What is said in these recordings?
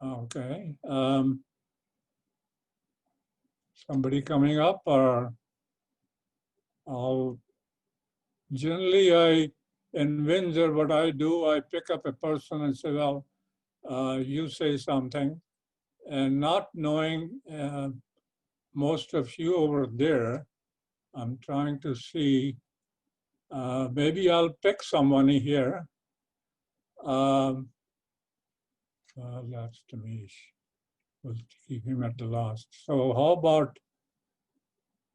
Okay. Somebody coming up, or generally in Windsor, what I do, I pick up a person and say, well, you say something, and not knowing most of you over there, I'm trying to see, maybe I'll pick someone here. That's Tamish. We'll keep him at the last. So how about,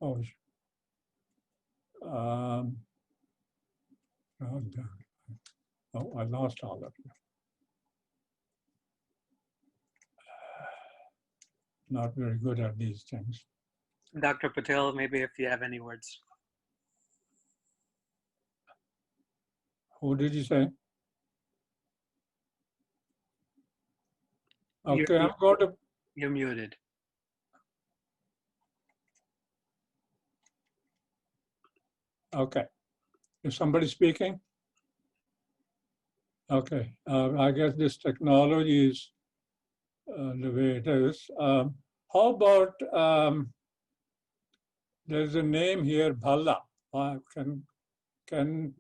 oh, I lost all of you. Not very good at these things. Dr. Patel, maybe if you have any words. Who did you say? Okay, I'm going to. You're muted. Okay. Is somebody speaking? Okay. I guess this technology is the way it is. How about, there's a name here, Bhala. Can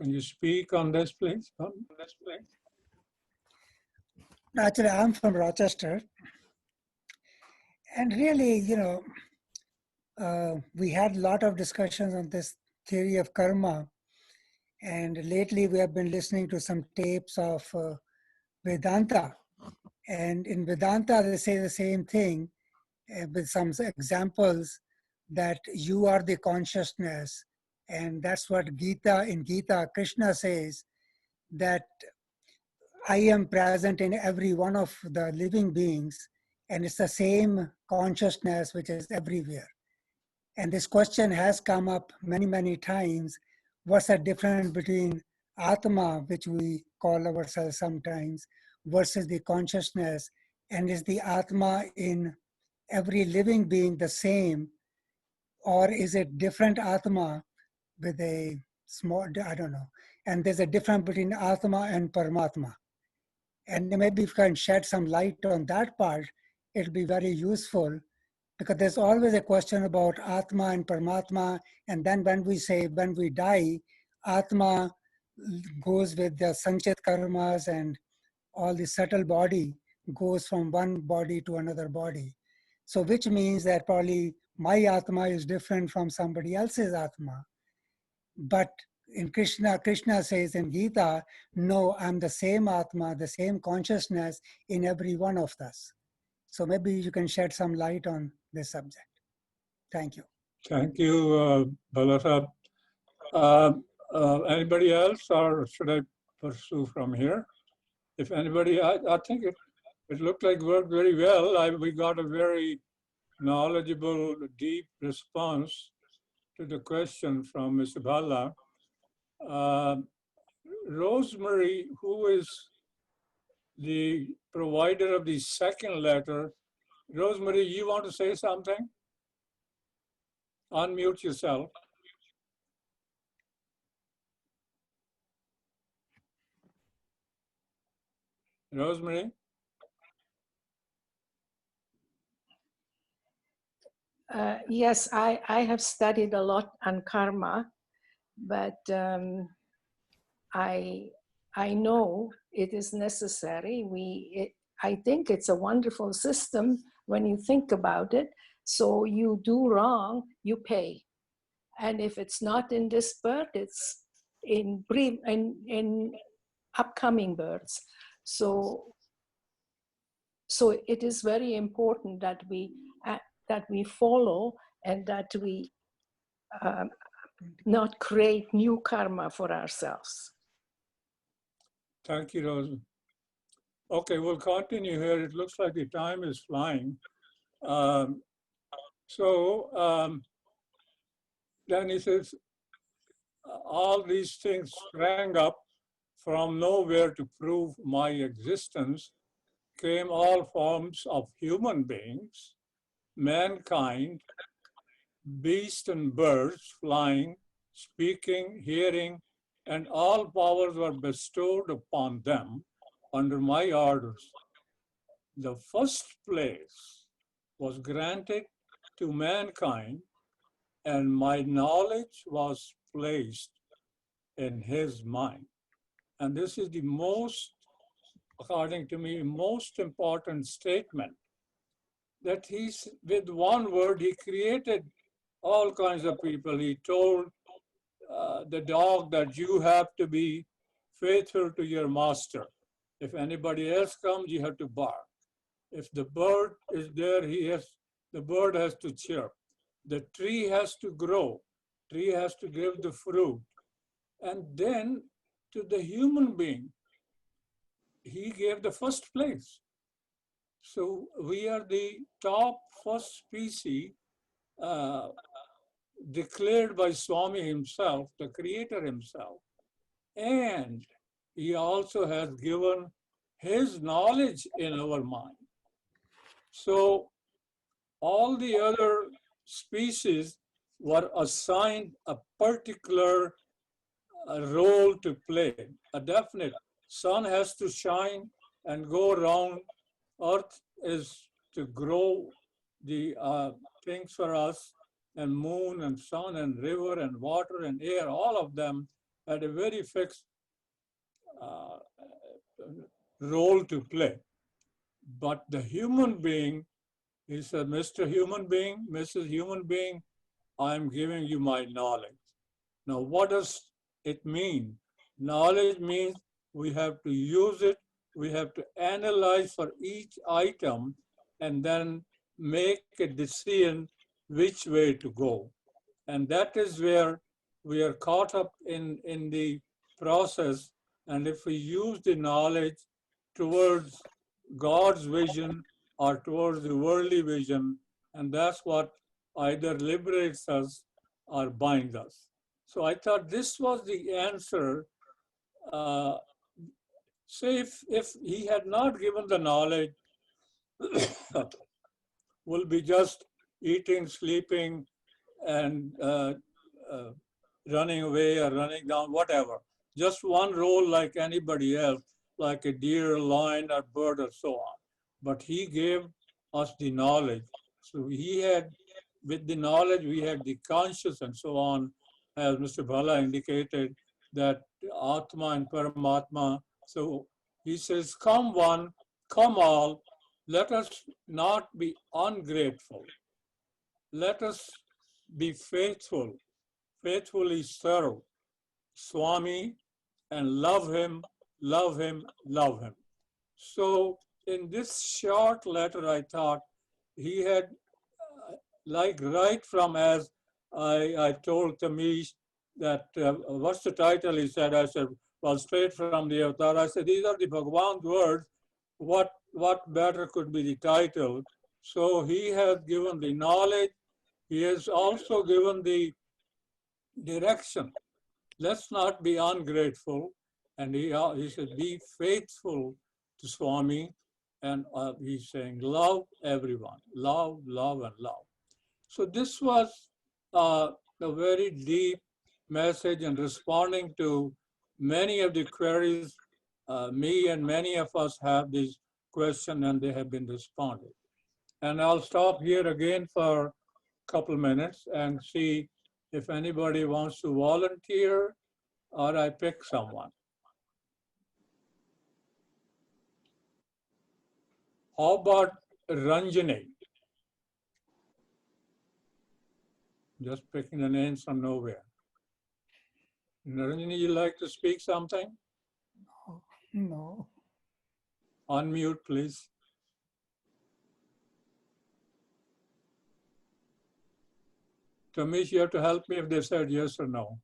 you speak on this, please? Actually, I'm from Rochester. And really, we had a lot of discussions on this theory of karma. And lately we have been listening to some tapes of Vedanta. And in Vedanta, they say the same thing with some examples that you are the consciousness. And that's what in Gita, Krishna says that I am present in every one of the living beings, and it's the same consciousness which is everywhere. And this question has come up many, many times. What's the difference between Atma, which we call ourselves sometimes, versus the consciousness? And is the Atma in every living being the same? Or is it different Atma with a small, I don't know. And there's a difference between Atma and Paramatma. And maybe if you can shed some light on that part, it'll be very useful, because there's always a question about Atma and Paramatma. And then when we die, Atma goes with the Sanchit karmas, and all the subtle body goes from one body to another body. So which means that probably my Atma is different from somebody else's Atma. But in Krishna says in Gita, no, I'm the same Atma, the same consciousness in every one of us. So maybe you can shed some light on this subject. Thank you. Thank you, Balasab. Anybody else, or should I pursue from here? If anybody, I think it looked like it worked very well. We got a very knowledgeable, deep response to the question from Ms. Bhala. Rosemary, who is the provider of the second letter, Rosemary, you want to say something? Unmute yourself. Rosemary? Yes, I have studied a lot on karma, but I know it is necessary. I think it's a wonderful system when you think about it. So you do wrong, you pay. And if it's not in this birth, it's in upcoming births. So it is very important that we follow, and that we not create new karma for ourselves. Thank you, Rose. Okay, we'll continue here. It looks like the time is flying. Then he says, all these things sprang up from nowhere to prove my existence, came all forms of human beings, mankind, beasts and birds, flying, speaking, hearing, and all powers were bestowed upon them under my orders, the first place was granted to mankind, and my knowledge was placed in his mind. And this is the most, according to me, most important statement, that he's, with one word, he created all kinds of people. He told the dog that you have to be faithful to your master. If anybody else comes, you have to bark. If the bird is there, the bird has to chirp. The tree has to grow. Tree has to give the fruit. And then to the human being, he gave the first place. So we are the top first species declared by Swami himself, the creator himself. And he also has given his knowledge in our mind. So all the other species were assigned a particular role to play, a definite. Sun has to shine and go around. Earth is to grow the things for us, and moon and sun and river and water and air, all of them had a very fixed uh, role to play. But the human being, he said, Mr. Human Being, Mrs. Human Being, I'm giving you my knowledge. Now, what does it mean? Knowledge means we have to use it, we have to analyze for each item, and then make a decision which way to go. And that is where we are caught up in the process. And if we use the knowledge towards God's vision or towards the worldly vision, and that's what either liberates us or binds us. So I thought this was the answer. Say if he had not given the knowledge, we'll be just eating, sleeping, and running away or running down, whatever. Just one role like anybody else, like a deer, lion, or bird, or so on. But he gave us the knowledge. So he had, with the knowledge, we had the conscious and so on, as Mr. Bhala indicated, that Atma and Paramatma. So he says, come one, come all, let us not be ungrateful. Let us be faithful, faithfully serve Swami and love him, love him, love him. So in this short letter, I thought he had, like right from as I told Tamish that, what's the title? He said, I said, well, straight from the avatar. I said, these are the Bhagavan's words. What better could be the title? So he has given the knowledge. He has also given the direction. Let's not be ungrateful. And he said, be faithful to Swami. And he's saying, love everyone. Love, love, and love. So this was a very deep message and responding to many of the queries. Me and many of us have these questions and they have been responded. And I'll stop here again for a couple minutes and see if anybody wants to volunteer or I pick someone. How about Ranjani? Just picking the names from nowhere. Ranjani, you like to speak something? No. Unmute, please. Tamish, you have to help me if they said yes or no.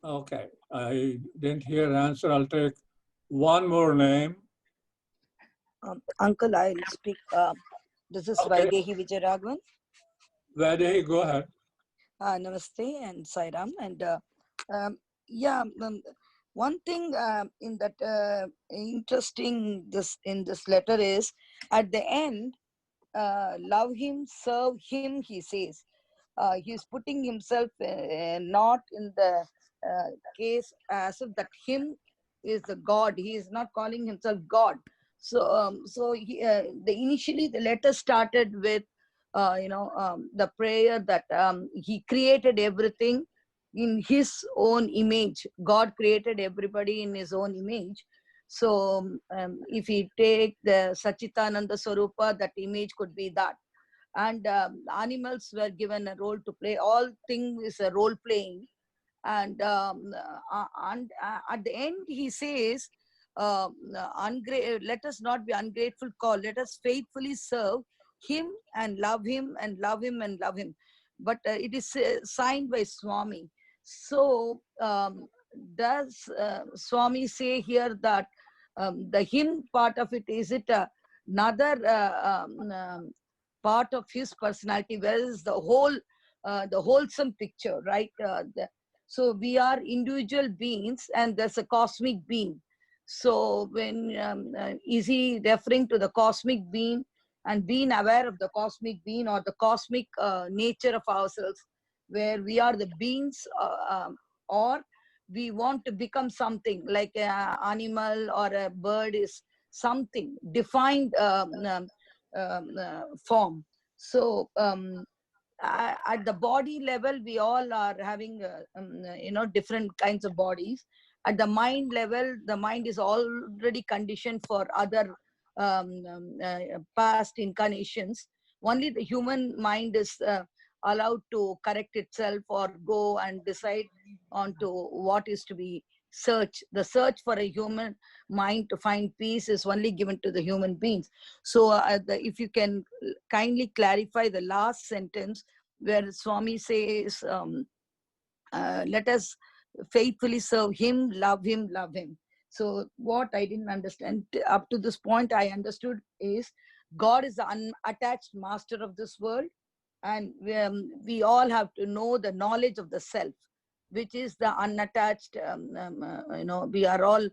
Okay, I didn't hear answer. I'll take one more name. Uncle, I'll speak. This is Okay. Vaidehi Vijayaraghavan. Vaidehi, go ahead. Namaste and Sairam. And one thing in that interesting in this letter is at the end, love him, serve him, he says. He's putting himself not in the case as if that him is the God. He is not calling himself God. Initially the letter started with the prayer that he created everything in his own image. God created everybody in his own image. So if we take the Sachitananda Swarupa, that image could be that. And animals were given a role to play. All things is a role playing. And at the end he says, let us not be ungrateful call, let us faithfully serve him and love him and love him and love him. But it is signed by Swami. So does Swami say here that the him part of it, is it another part of his personality, whereas the wholesome picture, right? So we are individual beings and there's a cosmic being. So when is he referring to the cosmic being and being aware of the cosmic being, or the cosmic nature of ourselves, where we are the beings, or we want to become something like an animal or a bird is something defined form. So at the body level, we all are having different kinds of bodies. At the mind level, the mind is already conditioned for other past incarnations. Only the human mind is allowed to correct itself or go and decide on to what is to be searched. The search for a human mind to find peace is only given to the human beings. So if you can kindly clarify the last sentence where Swami says, let us faithfully serve him, love him, love him. So what I didn't understand up to this point, I understood is God is the unattached master of this world, and we all have to know the knowledge of the self, which is the unattached. We are all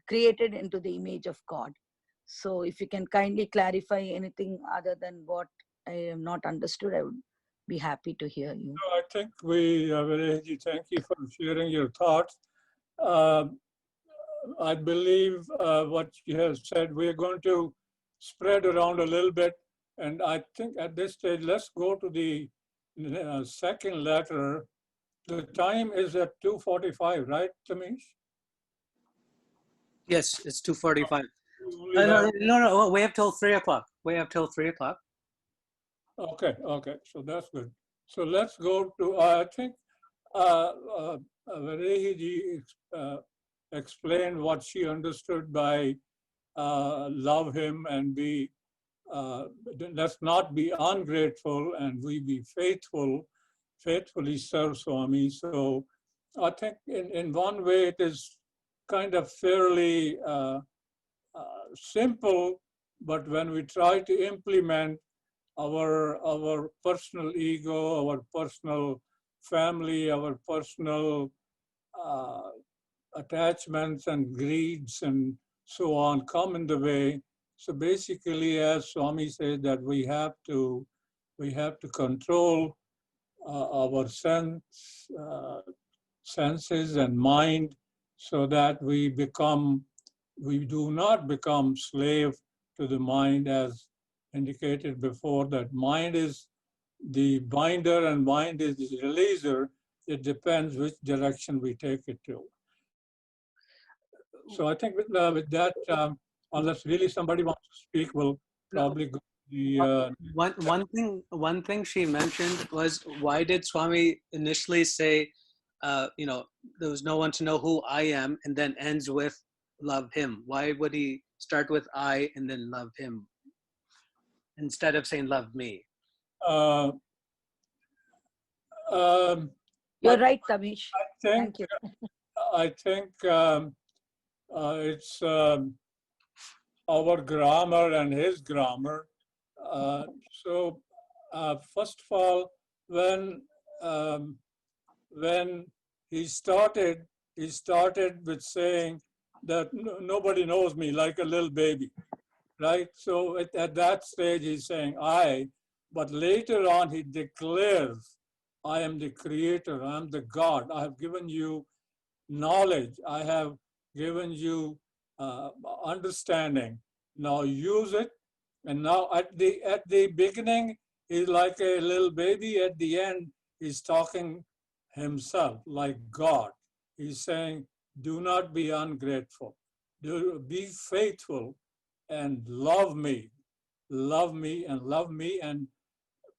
created into the image of God. So if you can kindly clarify anything other than what I have not understood, I would be happy to hear you. I think Vireji, thank you for sharing your thoughts. I believe what you have said, we're going to spread around a little bit. And I think at this stage, let's go to the second letter. The time is at 2:45, right, Tamish? Yes, it's 2:45. We have- No, we have till 3 o'clock. We have till 3 o'clock. Okay, so that's good. So let's go to, I think Varehi explained what she understood by love him and be, let's not be ungrateful and we be faithfully serve Swami. So I think in one way it is kind of fairly simple, but when we try to implement our personal ego, our personal family, our personal attachments and greeds and so on come in the way. So basically, as Swami said, that we have to control our senses and mind, so that we do not become slave to the mind, as indicated before, that mind is the binder and mind is the releaser. It depends which direction we take it to. So I think with that, unless really somebody wants to speak, we'll probably go to the... One thing she mentioned was, why did Swami initially say, there was no one to know who I am, and then ends with love him? Why would he start with I and then love him, instead of saying love me? You're right, Tamish. Thank you. I think it's our grammar and his grammar. So first of all, when he started with saying that nobody knows me, like a little baby, right? So at that stage, he's saying I, but later on he declares I am the creator, I am the God. I have given you knowledge. I have given you understanding. Now use it. And now at the beginning, he's like a little baby. At the end, he's talking himself like God. He's saying, do not be ungrateful. Be faithful and love me. Love me and love me. And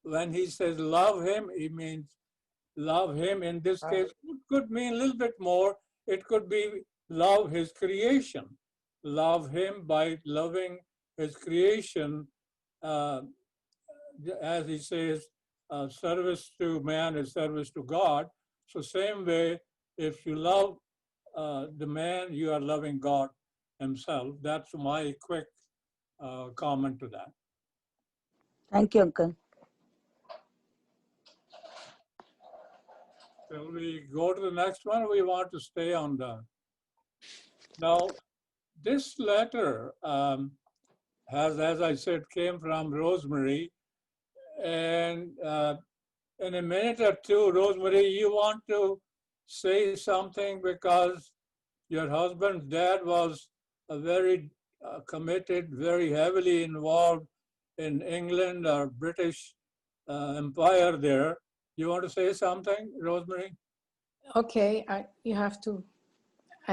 when he says love him, he means love him. In this case, it could mean a little bit more. It could be love his creation. Love him by loving his creation. Uh, as he says, service to man is service to God. So same way, if you love the man, you are loving God himself. That's my quick comment to that. Thank you, Uncle. Shall we go to the next one? Or we want to stay on the. Now, this letter has, as I said, came from Rosemary. And in a minute or two, Rosemary, you want to say something because your husband's dad was a very committed, very heavily involved in England or British Empire there. You want to say something, Rosemary? Okay, I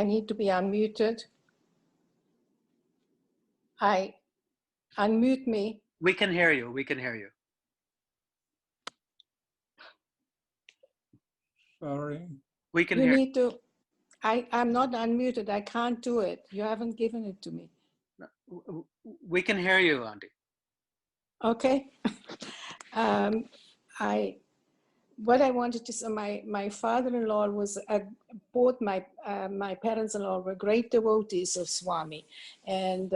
need to be unmuted. Unmute me. We can hear you. We can hear you. Sorry. We can You hear need to, I'm not unmuted. I can't do it. You haven't given it to me. you. We can hear you, Auntie. Okay. What I wanted to say, my father-in-law was, both my parents-in-law were great devotees of Swami. And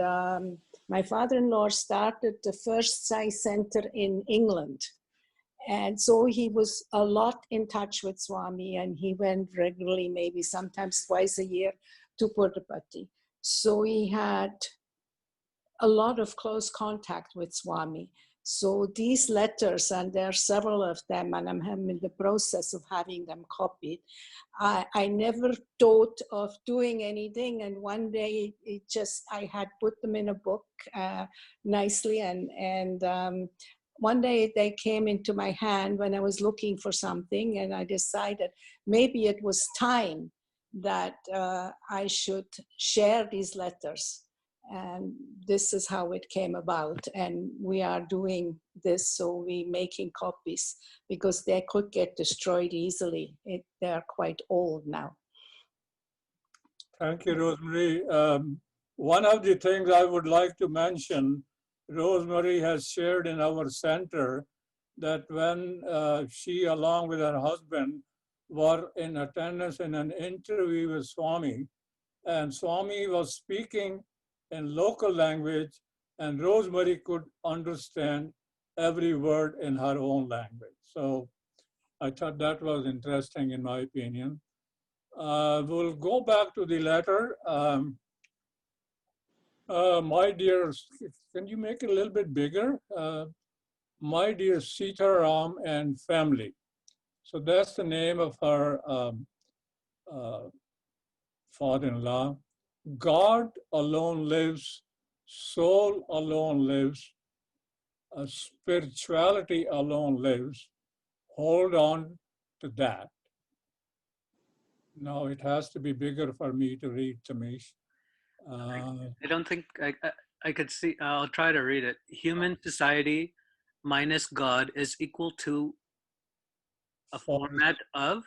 my father-in-law started the first Sai center in England. And so he was a lot in touch with Swami, and he went regularly, maybe sometimes twice a year, to Puttaparthi. So he had a lot of close contact with Swami. So these letters, and there are several of them, and I'm in the process of having them copied. I never thought of doing anything, and one day I had put them in a book nicely, and one day they came into my hand when I was looking for something, and I decided maybe it was time that I should share these letters. And this is how it came about. And we are doing this, so we're making copies because they could get destroyed easily. They're quite old now. Thank you, Rosemary. One of the things I would like to mention, Rosemary has shared in our center that when she, along with her husband, were in attendance in an interview with Swami, and Swami was speaking in local language, and Rosemary could understand every word in her own language. So I thought that was interesting in my opinion. We'll go back to the letter. My dear, can you make it a little bit bigger? My dear Sitaram and family. So that's the name of her father-in-law. God alone lives, soul alone lives, spirituality alone lives. Hold on to that. No, it has to be bigger for me to read, Tamish. I don't think I could see. I'll try to read it. Human society minus God is equal to a format of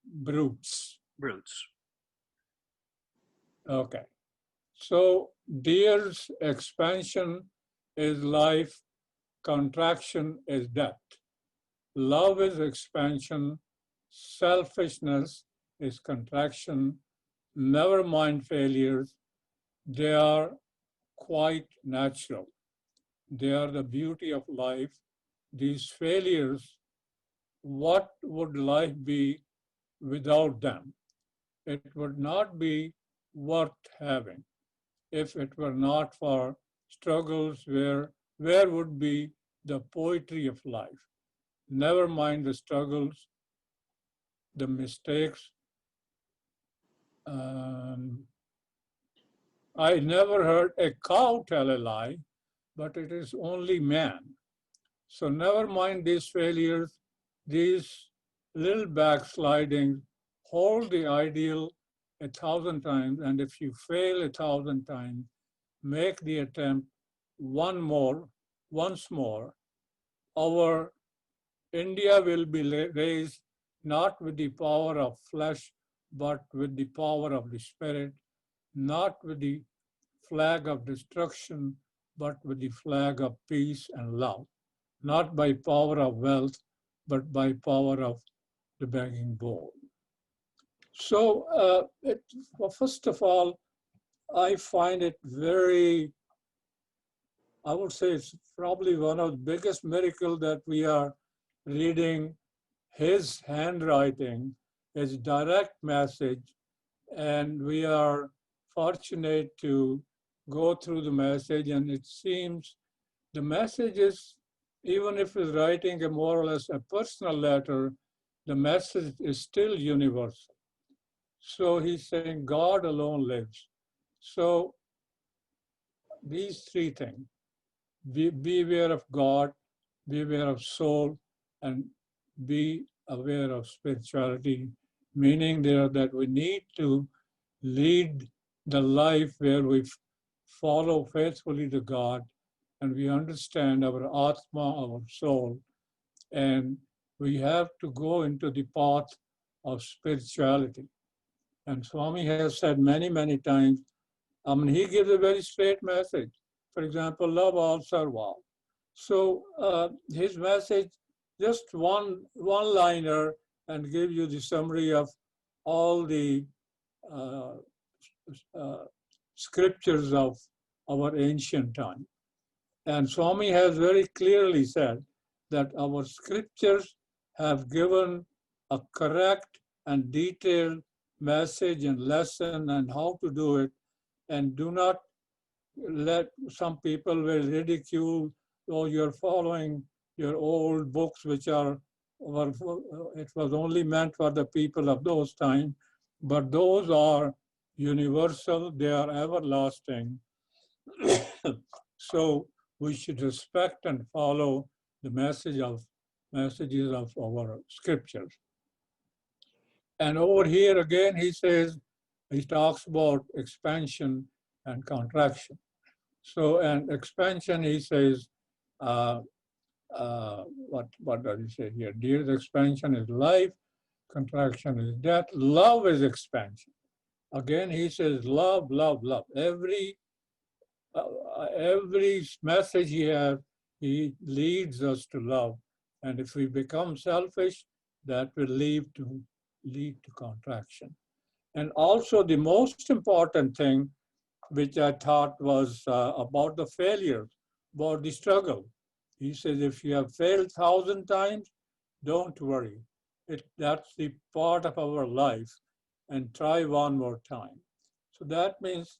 brutes. brutes. Okay. So Deer's expansion is life, contraction is death. Love is expansion, selfishness is contraction, never mind failures. They are quite natural. They are the beauty of life. These failures, what would life be without them? It would not be worth having if it were not for struggles where would be the poetry of life? never mind the struggles, the mistakes. I never heard a cow tell a lie, but it is only man. So never mind these failures, these little backslidings. Hold the ideal 1,000 times, and if you fail 1,000 times, make the attempt once more. Our India will be raised not with the power of flesh, but with the power of the spirit, not with the flag of destruction, but with the flag of peace and love, not by power of wealth, but by power of the begging bowl. So, well, first of all, I find it very, I would say it's probably one of the biggest miracles that we are reading his handwriting, his direct message, and we are fortunate to go through the message, and it seems the message is, even if he's writing a more or less a personal letter, the message is still universal. So he's saying God alone lives. So these three things, be aware of God, be aware of soul, and be aware of spirituality, meaning there that we need to lead the life where we follow faithfully to God and we understand our Atma, our soul, and we have to go into the path of spirituality. And Swami has said many, many times, he gives a very straight message. For example, love all, serve all. So his message, just one-liner, and give you the summary of all the uh, scriptures of our ancient time. And Swami has very clearly said that our scriptures have given a correct and detailed message and lesson and how to do it, and do not let some people will ridicule, oh, you're following your old books, which are, it was only meant for the people of those times, but those are universal, they are everlasting. So we should respect and follow the messages of our scriptures. And over here again, he talks about expansion and contraction. So, and expansion, he says, what does he say here? Dear, expansion is life, contraction is death, love is expansion. Again, he says, love, love, love. Every message he leads us to love. And if we become selfish, that will lead to contraction. And also the most important thing, which I thought was about the failure, about the struggle. He says, if you have failed 1,000 times, don't worry. That's the part of our life, and try one more time. So that means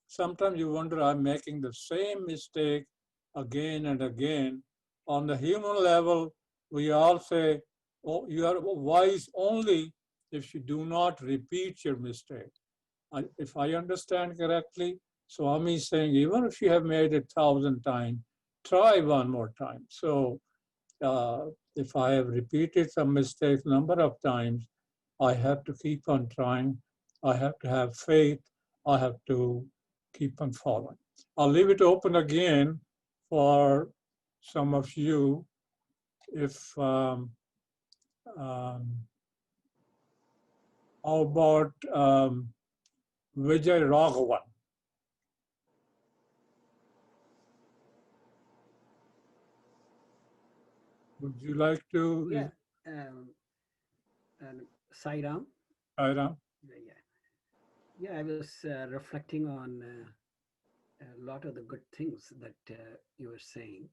sometimes you wonder, I'm making the same mistake again and again. On the human level, we all say, oh, you are wise only if you do not repeat your mistake. If I understand correctly, Swami is saying, even if you have made it 1,000 times, try one more time. So if I have repeated some mistakes number of times, I have to keep on trying. I have to have faith. I have to keep on following. I'll leave it open again for some of you. If how about Vijay Raghavan? Would you like to? Yeah. Sai Ram. Ira? Yeah, I was reflecting on a lot of the good things that you were saying,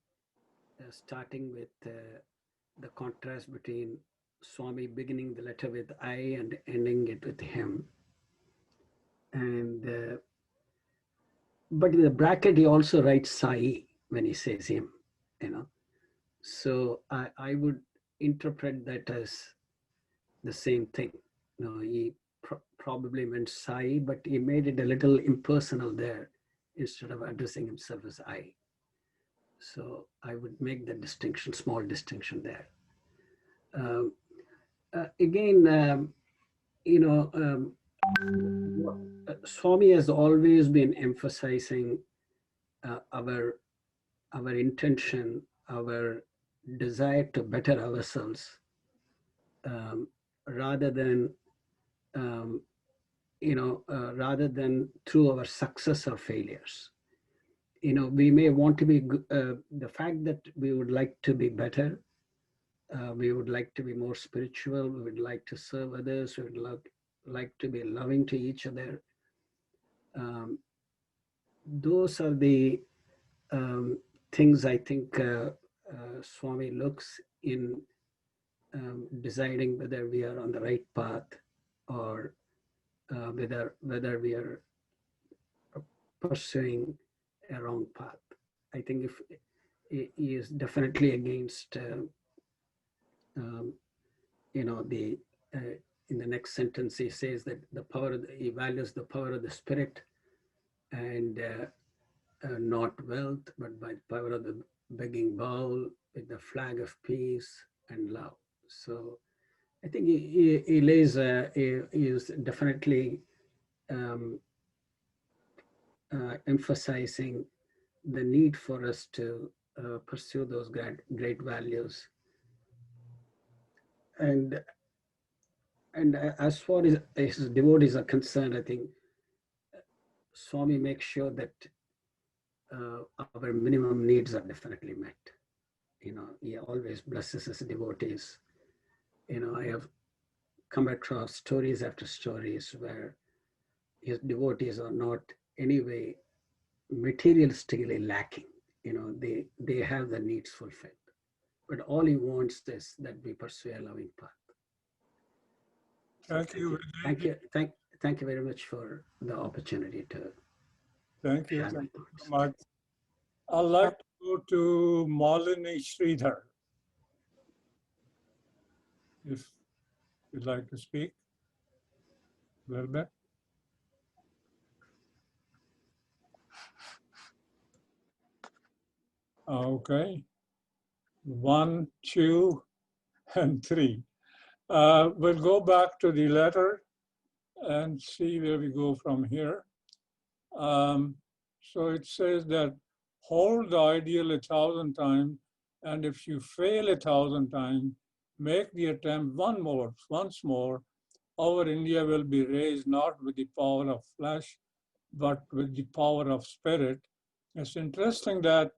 starting with the contrast between Swami beginning the letter with I and ending it with him. And but in the bracket, he also writes Sai when he says him, you know. So I would interpret that as the same thing. No, he probably meant Sai, but he made it a little impersonal there instead of addressing himself as I. So I would make the distinction, small distinction there. Again, Swami has always been emphasizing our intention, our desire to better ourselves, rather than rather than through our success or failures. We may want to be the fact that we would like to be better, we would like to be more spiritual, we would like to serve others, we would like to be loving to each other. Those are the things I think Swami looks in deciding whether we are on the right path or whether we are pursuing a wrong path. I think if he is definitely against, in the next sentence he says that he values the power of the spirit and not wealth, but by the power of the begging bowl with the flag of peace and love. So I think he lays, he is definitely emphasizing the need for us to pursue those great values. And as far as his devotees are concerned, I think Swami makes sure that our minimum needs are definitely met. He always blesses his devotees. I have come across stories after stories where his devotees are not anyway materialistically lacking. They have the needs fulfilled. But all he wants is that we pursue a loving path. Thank you. Thank you very much for the opportunity to Thank you. share my Thank you thoughts. so much. I'd like to go to Malini Sridhar. If you'd like to speak a little bit. Okay. 1, 2, and 3. We'll go back to the letter and see where we go from here. So it says that hold the ideal 1,000 times, and if you fail 1,000 times, make the attempt once more. Our India will be raised not with the power of flesh, but with the power of spirit. It's interesting that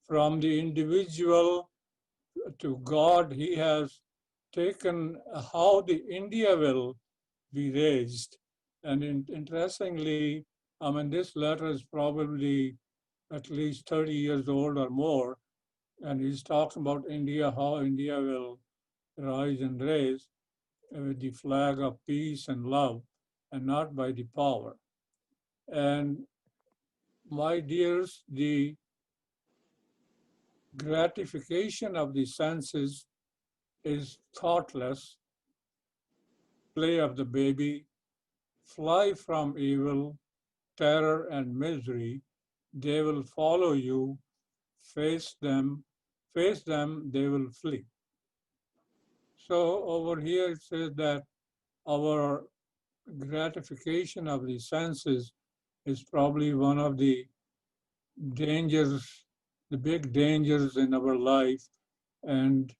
from the individual to God, he has taken how the India will be raised. And interestingly, this letter is probably at least 30 years old or more. And he's talking about India, how India will rise and raise with the flag of peace and love, and not by the power. And my dears, the gratification of the senses is thoughtless, play of the baby, fly from evil, terror and misery. They will follow you, face them, they will flee. So over here it says that our gratification of the senses is probably one of the dangers, the big dangers in our life. And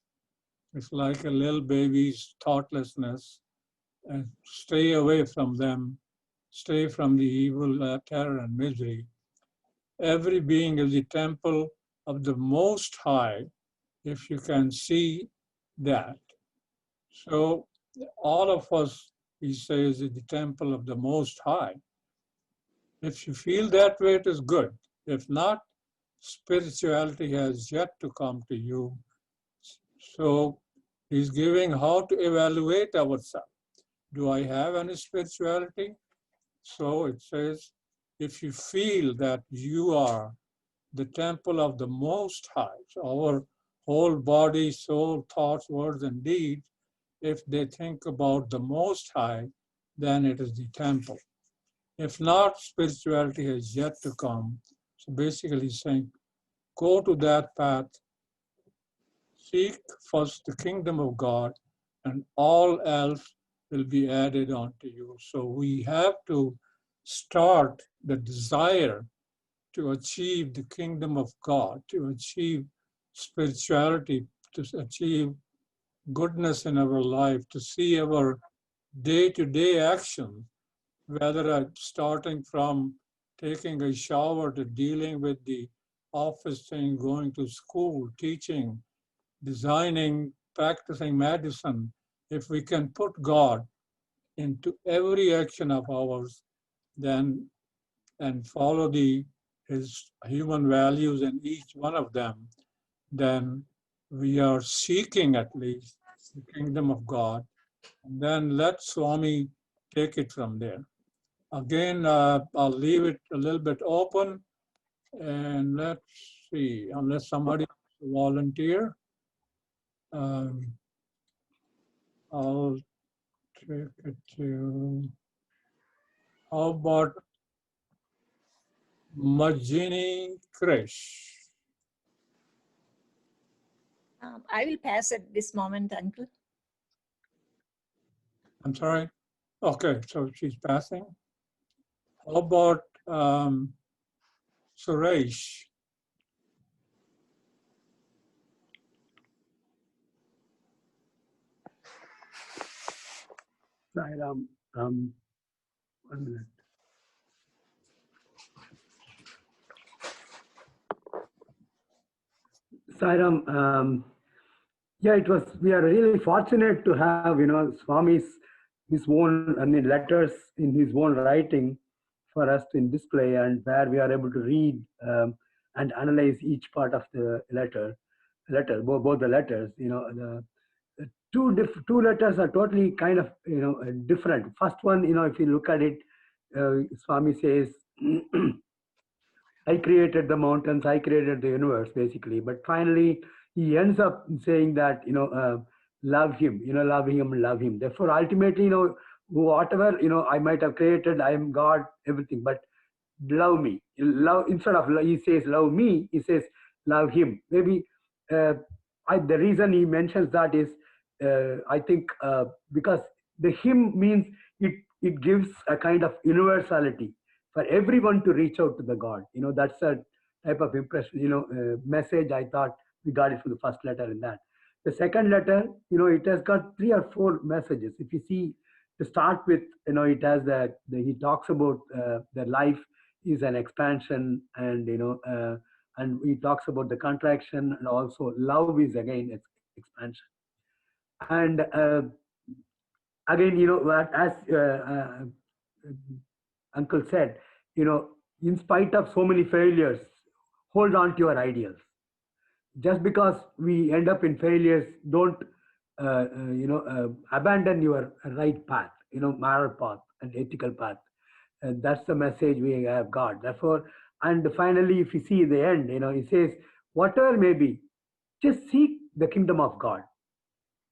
it's like a little baby's thoughtlessness. And stay away from them, stay from the evil, terror and misery. Every being is the temple of the Most High, if you can see that. So all of us, he says, is the temple of the Most High. If you feel that way, it is good. If not, spirituality has yet to come to you. So he's giving how to evaluate ourselves. Do I have any spirituality? So it says, if you feel that you are the temple of the Most High, so our whole body, soul, thoughts, words, and deeds. If they think about the Most High, then it is the temple. If not, spirituality has yet to come. So basically saying, go to that path, seek first the kingdom of God, and all else will be added onto you. So we have to start the desire to achieve the kingdom of God, to achieve spirituality, to achieve goodness in our life, to see our day-to-day action, whether starting from taking a shower to dealing with the office thing, going to school, teaching, designing, practicing medicine. If we can put God into every action of ours, then and follow his human values in each one of them, then we are seeking at least the kingdom of God. And then let Swami take it from there. Again, I'll leave it a little bit open, and let's see, unless somebody wants to volunteer, I'll take it to, how about Majini Krish? I will pass at this moment, Uncle. I'm sorry? Okay, so she's passing. How about Suresh? Sairam, 1 minute. Sairam, yeah, we are really fortunate to have, Swami's, his own, letters in his own writing for us to display, and where we are able to read and analyze each part of the both the letters, the two letters are totally kind of, different. First one, if you look at it, Swami says, I created the mountains, I created the universe, basically. But finally, he ends up saying that, love him, love him, love him. Therefore, ultimately, whatever, I might have created, I am God, everything, but love me. Love, instead of, he says, love me, he says, love him. Maybe the reason he mentions that is, I think, because the him means it gives a kind of universality for everyone to reach out to the God. That's a type of impression, message. I thought we got it from the first letter in that. The second letter, it has got 3 or 4 messages. If you see, to start with, it has he talks about the life is an expansion, and and he talks about the contraction, and also love is again expansion. And again, as Uncle said, in spite of so many failures, hold on to your ideals. Just because we end up in failures, don't abandon your right path, moral path and ethical path. And that's the message we have got. Therefore, and finally, if you see the end, he says, whatever may be, just seek the kingdom of God,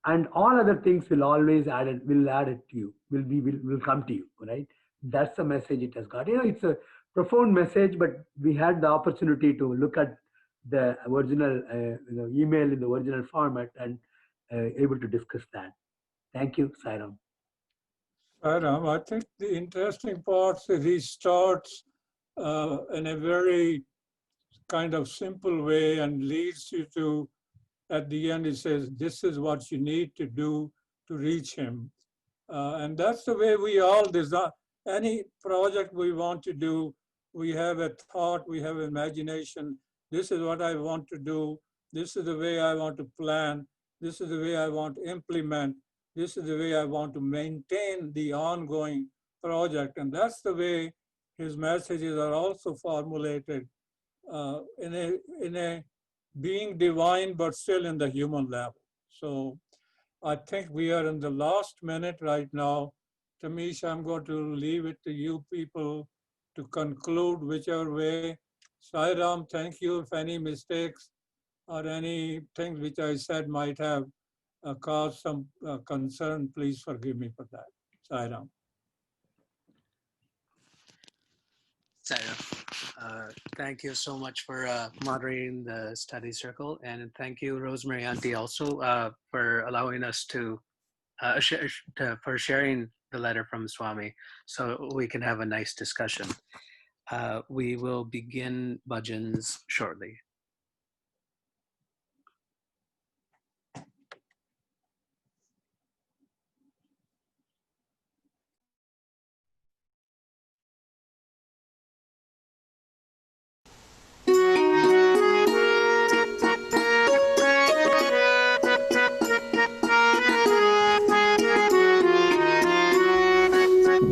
and all other things will always add it to you, will come to you, right? That's the message it has got. It's a profound message, but we had the opportunity to look at the original email in the original format, and able to discuss that. Thank you, Sairam. Sairam, I think the interesting part is he starts in a very kind of simple way and leads you to, at the end, he says, this is what you need to do to reach him. And that's the way we all design. Any project we want to do, we have a thought, we have imagination. This is what I want to do. This is the way I want to plan. This is the way I want to implement. This is the way I want to maintain the ongoing project. And that's the way his messages are also formulated in a being divine, but still in the human level. So I think we are in the last minute right now. Tamish, I'm going to leave it to you people to conclude whichever way. Sairam, thank you. If any mistakes or any things which I said might have caused some concern, please forgive me for that. Sairam. Thank you so much for moderating the study circle, and thank you, Rosemary Auntie, also for allowing us to, for sharing the letter from Swami, so we can have a nice discussion. We will begin bhajans shortly.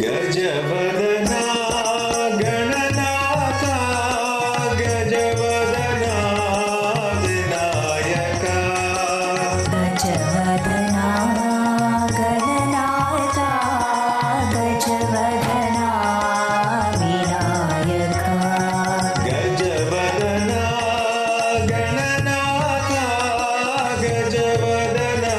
गजवदना Gananatha गजवदना Vinayaka गजवदना Gananatha गजवदना Vinayaka गजवदना Gananatha गजवदना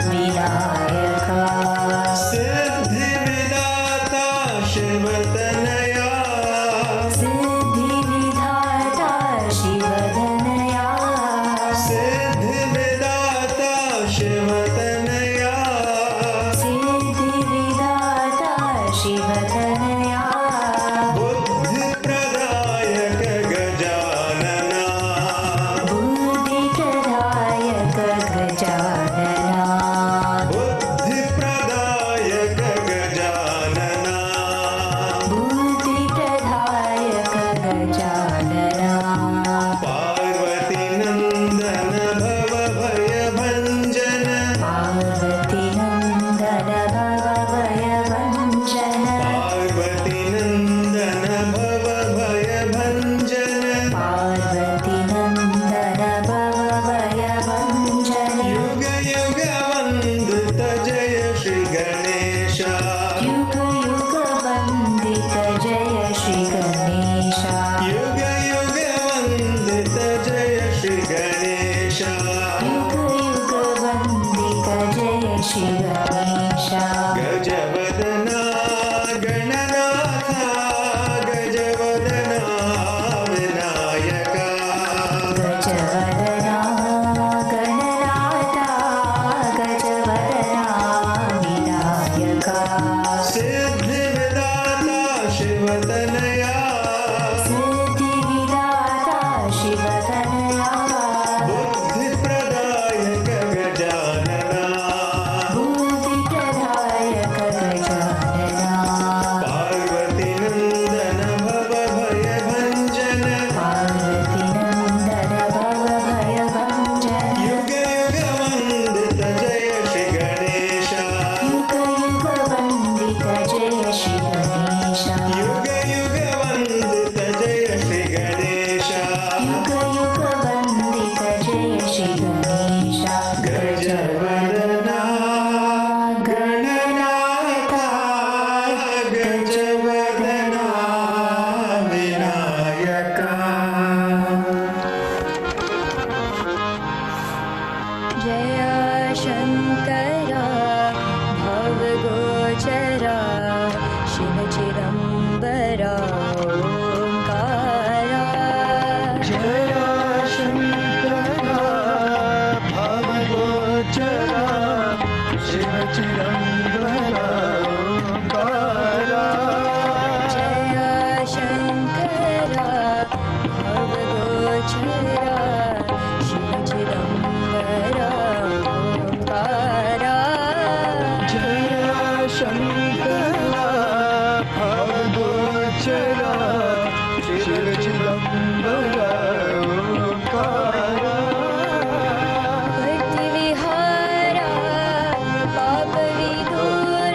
Vinayaka सिद्धिविदाता शिवतनया सिद्धिविधाता शिवतनया सिद्धिविदाता शिवतनया सिद्धिविधाता शिवतनया बुद्धिप्रदायक Gajanana बुद्धिप्रदायक Gajanana बुद्धिप्रदायक Gajanana बुद्धिप्रदायक Gajanana Parvati नंदन भव भय भंजन पार्वती नंदन भव भय भंजन पार्वती नंदन भव भय भंजन पार्वती नंदन भव भय भंजन युग युग वंदित जय श्री गणेशा युग युग वंदित जय श्री गणेशा युग युग वंदित जय श्री गणेशा युग युग वंदित जय श्री गणेशा गजवदना गणनाथा गजवदना विनायका गजवदना गणनाथा गजवदना विनायका सिद्धिविदाता शिवतनया सिद्धिविधाता शिवतनया बुद्धिप्रदायक गजानना बुद्धिप्रदायक गजानना पार्वती नंदन भव भय भंजन पार्वती नंदन भव भय भंजन युग युग वंदित जय श्री गणेशा युग युग वंदित जय श्री गणेशा युग युग वंदित जय श्री गणेशा युग युग वंदित जय श्री गणेशा गजवदना गणनाथा गजवदना विनायका जय शंकरा भवगोचरा शिवचिदम्बरा ओंकारा जय शंकरा भवगोचरा शिवचिदम्बरा ओंकारा जय शंकरा भवगोचरा शिवचिदम्बरा ओंकारा जय शंकरा भवगोचरा शिवचिदम्बरा ओंकारा भक्तिविहारा पापविदूरा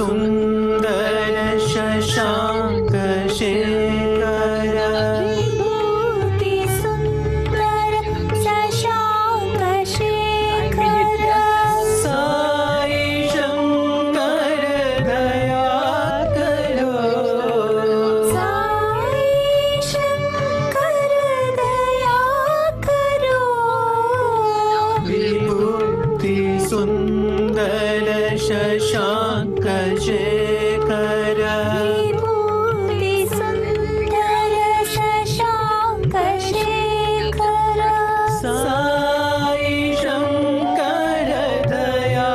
सुन्दर शशाङ्क शेखर विभूति सुन्दर शशाङ्क शेखर साई शङ्कर दया करो साई शङ्कर दया करो विभूति सुन्दर शशाङ्क शेखर विभूति सुन्दर शशाङ्क शेखर साई शङ्कर दया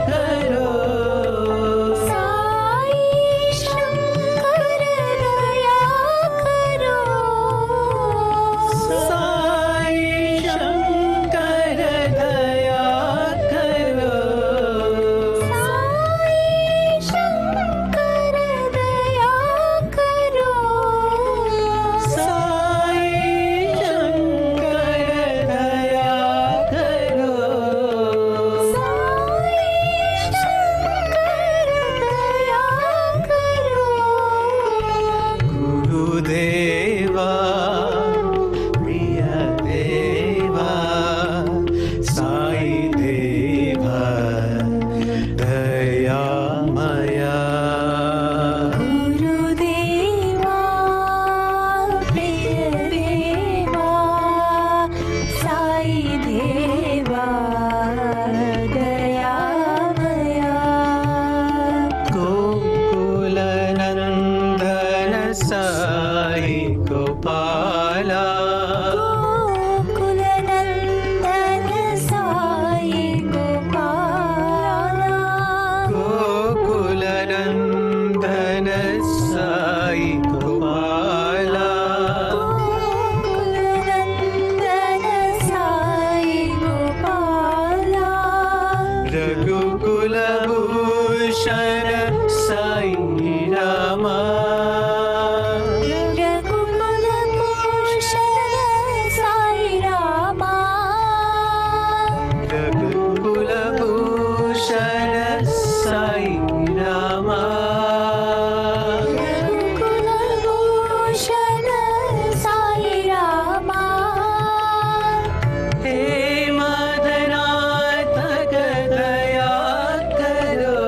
करो साई शङ्कर दया करो साई शङ्कर दया करो साई शङ्कर दया करो साई शङ्कर दया करो साई शङ्कर दया करो गुरुदेवा प्रिय देवा साई देवा दयामया गुरुदेवा प्रिय देवा साई देवा दयामया गोकुलनन्दन साई गोपाला गोकुलनन्दन साई गोपाला गोकुलनन्दन साई गोपाला गोकुलनन्दन साई गोपाला रघुकुलभूषण साई रामा रघुकुलभूषण साई रामा रघुकुलभूषण साई रामा रघुकुलभूषण साई रामा हे मदनाथ दया करो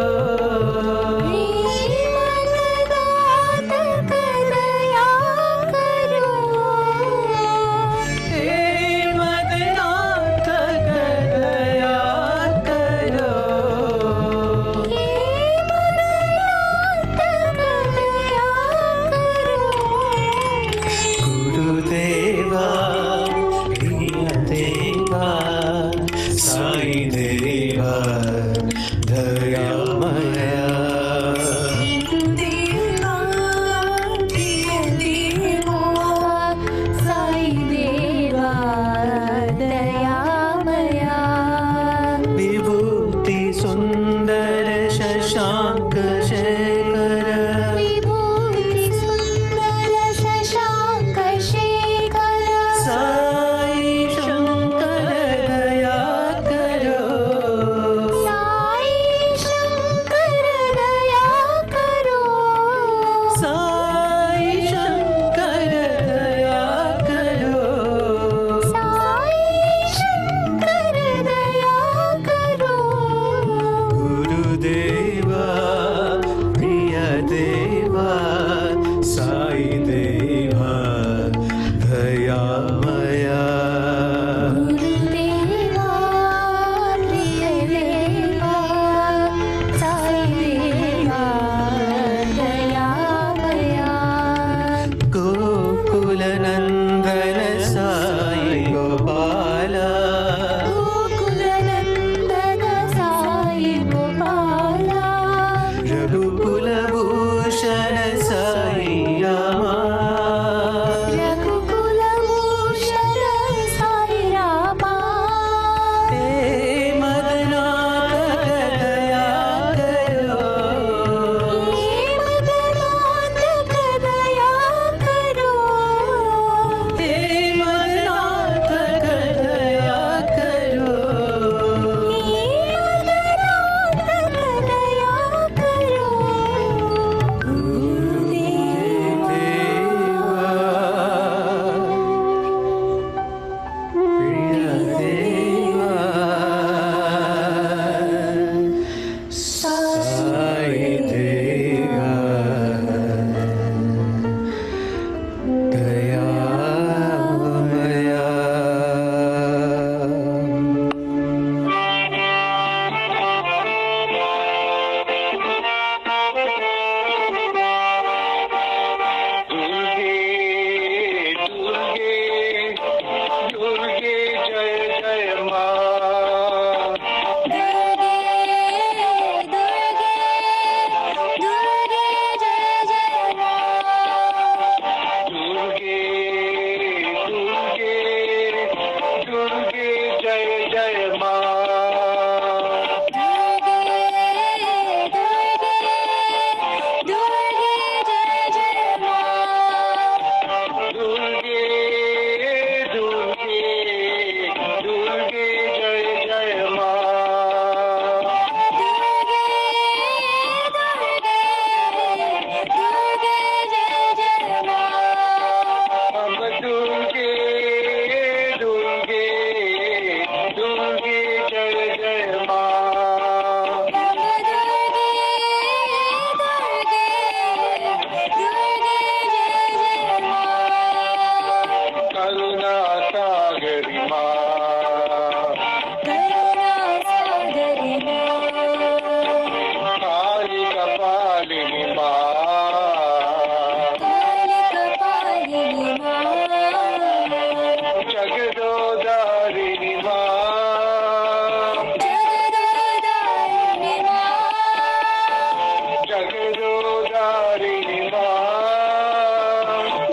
जगदोदारिणी माँ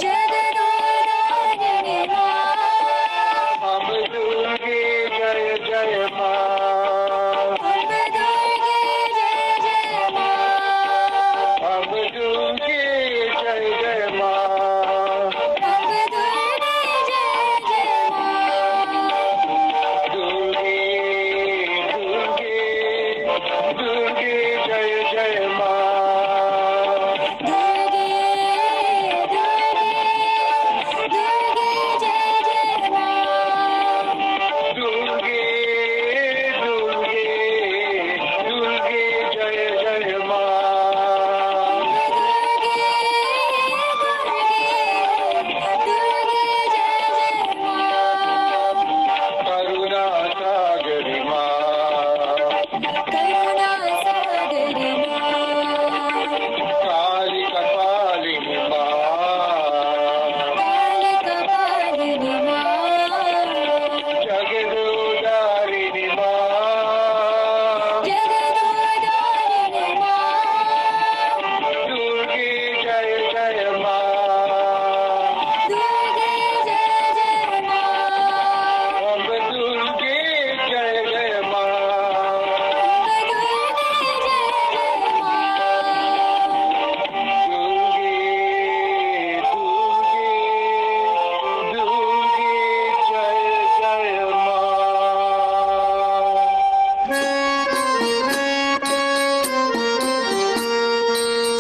जगदोदारिणी माँ हम दुर्गे जय जय माँ हम दुर्गे जय जय माँ हम दुर्गे जय जय माँ हम दुर्गे जय जय माँ दुर्गे दुर्गे दुर्गे जय जय माँ दुर्गे दुर्गे दुर्गे जय जय माँ दुर्गे दुर्गे दुर्गे जय जय माँ करुणा सागरी माँ काली कपालिनी माँ जगदोदारिणी माँ दुर्गे जय जय माँ हम दुर्गे जय जय माँ दुर्गे दुर्गे दुर्गे जय जय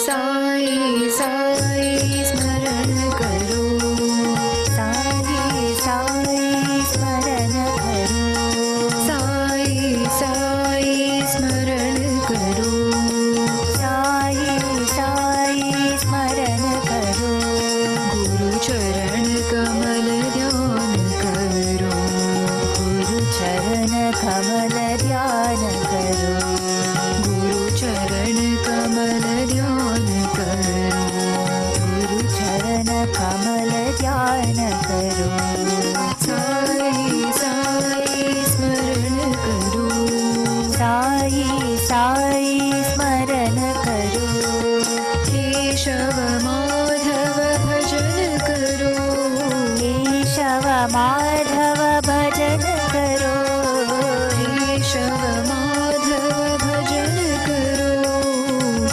साई साई स्मरण करो साई साई स्मरण करो साई साई स्मरण करो साई साई स्मरण करो गुरु चरण कमल ध्यान करो गुरु चरण कमल ध्यान करो गुरु चरण कमल ध्यान करो गुरु चरण कमल ध्यान करो साई साई स्मरण करो साई साई स्मरण करो केशव माधव भजन करो केशव माधव भजन करो केशव माधव भजन करो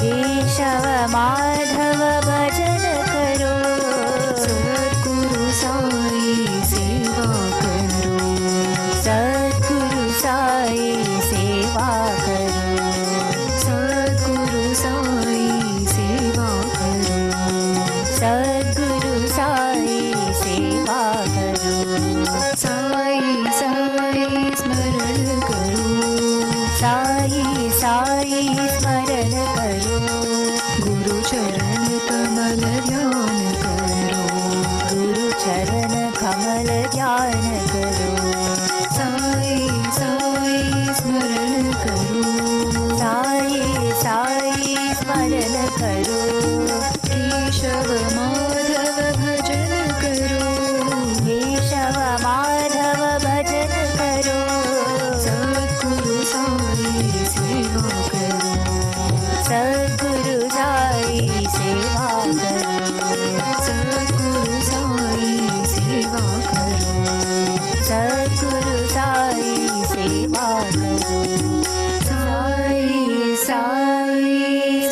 केशव माधव भजन करो सद्गुरु साई सेवा करो सद्गुरु साई सेवा करो सद्गुरु साई सेवा करो सद्गुरु साई सेवा करो साई साई स्मरण करो साई साई स्मरण करो गुरु चरण कमल ध्यान करो गुरु चरण कमल ध्यान करो साई साई स्मरण करो साई साई स्मरण करो केशव माधव भजन करो केशव माधव भजन करो सद्गुरु साई सेवा करो सद्गुरु साई सेवा करो सद्गुरु साई सेवा करो सद्गुरु साई सेवा करो साई साई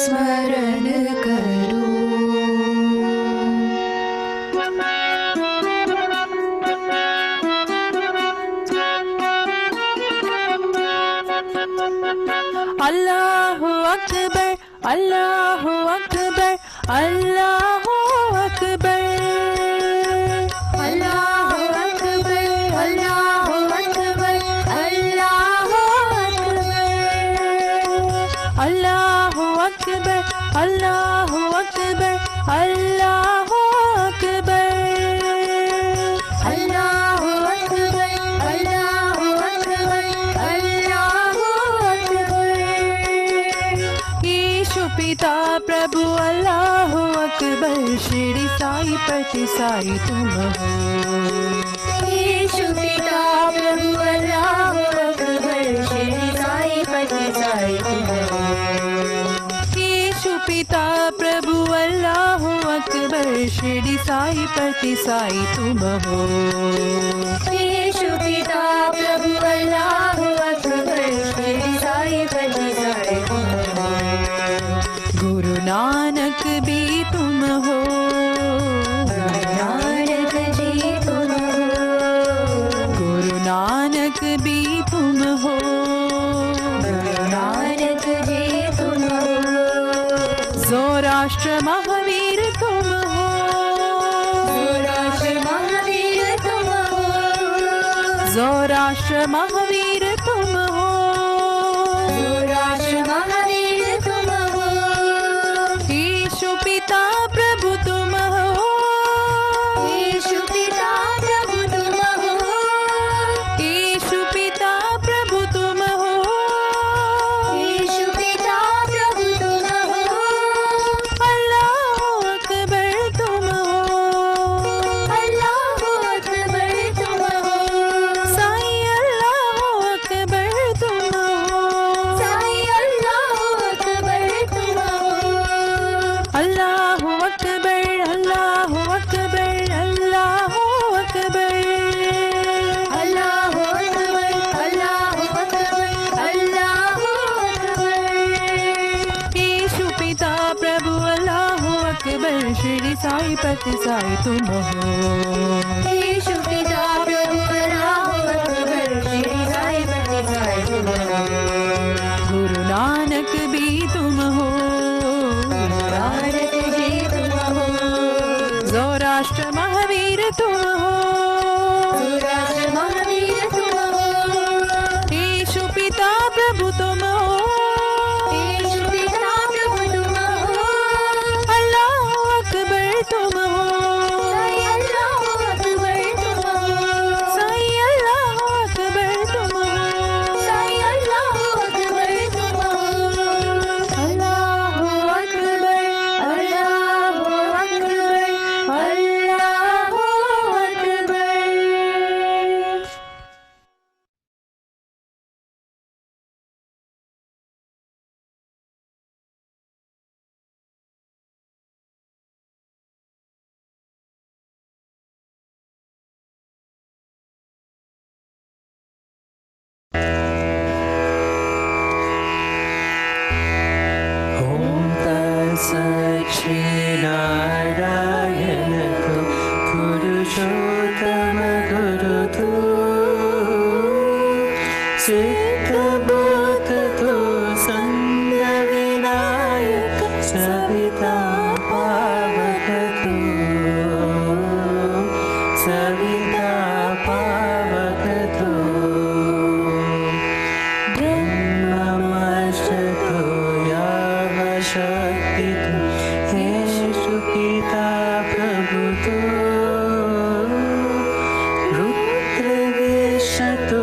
स्मरण करो अल्लाहु अकबर अल्लाहु अकबर अल्लाहु अकबर अल्लाहु अकबर अल्लाहु अकबर अल्लाहु अकबर अल्लाहु अकबर अल्लाहु अकबर अल्लाहु अकबर अल्लाहु अकबर अल्लाहु अकबर अल्लाहु अकबर यीशु पिता प्रभु अल्लाहु अकबर शिरडी साई पति साई तुम हो यीशु पिता प्रभु अल्लाहु अकबर शिरडी साई पति साई तुम हो यीशु पिता पिता प्रभु अल्लाह अकबर शिरडी साई पति साई तुम हो। यीशु पिता प्रभु अल्लाह अकबर शिरडी साई पति साई तुम हो। गुरु नानक भी तुम हो। नानक जी तुम हो। गुरु नानक भी तुम हो। नानक जी तुम हो। जोराष्ट्र महावीर तुम हो। जोराष्ट्र महावीर तुम हो। जोराष्ट्र महावीर तुम हो। जोराष्ट्र महावीर तुम हो। यीशु पिता प्रभु तुम हो। यीशु पिता प्रभु तुम हो। यीशु पिता प्रभु तुम हो। यीशु पिता प्रभु तुम हो। अल्लाह अकबर तुम हो। अल्लाह अकबर तुम हो। साई अल्लाह अकबर तुम हो। साई अल्लाह अकबर तुम हो। अल्लाह अकबर अल्लाह अकबर अल्लाह अकबर। अल्लाह अकबर अल्लाह अकबर अल्लाह अकबर। यीशु पिता प्रभु अल्लाह अकबर शिरडी साई पति साई तुम हो। यीशु पिता प्रभु अल्लाह अकबर शिरडी साई पति साई तुम हो। गुरु नानक भी तुम हो। नानक जी तुम हो। जोराष्ट्र महावीर तुम हो। जोराष्ट्र महावीर तुम हो। यीशु पिता प्रभु तुम हो। यीशु पिता प्रभु तुम हो। अल्लाह अकबर तुम हो। साई अल्लाह अकबर तुम हो। साई अल्लाह अकबर तुम हो। साई अल्लाह अकबर तुम हो। अल्लाह अकबर अल्लाह अकबर अल्लाह अकबर। ओम तत्सत् श्री नारायण पुरुषोत्तम गुरुतु सिद्ध बुद्ध तो संग विनायक सविता पावक तू सविता पावक तू ब्रह्ममस्तु यावशक्ति येषु पिता प्रभु तु रुद्रविष्णु